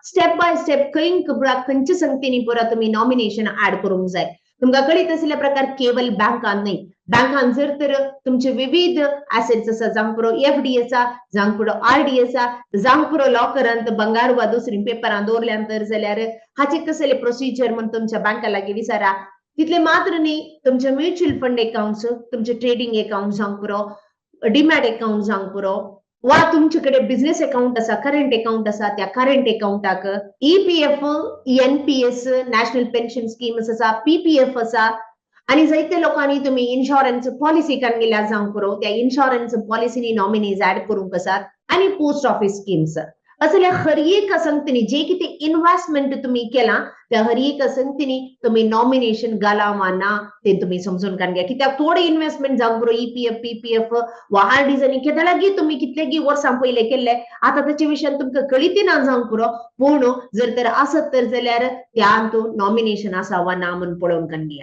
Step by step खंयच्या संगतींनी पुरा तुम्ही नॉमिनेशन ऍड करूंक जाय. तुमकां कळीत असल्या प्रकार केवळ बँकान न्हय, बँकान जर तर तुमचे विविध ऍसेट्स आसा, जावंक पुरो एफडी आसा, जावंक पुरो आरडी आसा, जावंक पुरो लॉकरांत बंगार वा दुसरी पेपरान दवरल्यानंतर जाल्यार हाचे कसले प्रोसिजर म्हण तुमच्या बँका लागीं विचारा. तितले मात्र न्ही, तुमचे म्युच्युअल फंड अकाउंट्स, तुमचे ट्रेडिंग अकाउंट जावंक पुरो, डीमॅट अकाउंट जावंक पुरो, वा तुमच्याकडे बिझनेस अकाउंट आसा, करंट अकाउंट आसा, त्या करंट अकाउंटाक EPF, NPS, national pension schemes आसा, पीपीएफ आसा, आणि जायते लोकांनी तुम्ही इन्शुरन्स पॉलिसी गेल्यार जावंक पुरो, त्या इन्शुरन्स पॉलिसीनी नॉमिनीज ऍड करूंक आसात, आणि पोस्ट ऑफिस स्कीम्स. असल्या हर एक संगतीनी जे कितें इन्व्हेस्टमेंट तुम्ही केला त्या हर एक संगतीनी तुम्ही नॉमिनेशन घाला वा ना ते तुम्ही समजून घ्या. कित्याक थोडे इन्व्हेस्टमेंट जावंक पुरो ईपीएफ, पीपीएफ वा आरडीजांनी केदा लागीं तुम्ही कितलेगी वर्सां पयले केल्ले, आता ताचे विशयान तुमकां कळीतय ना जावंक पुरो, पूण जर तर आसत तर जाल्यार त्या नॉमिनेशन आसा वा ना म्हूण पळोवन घेया.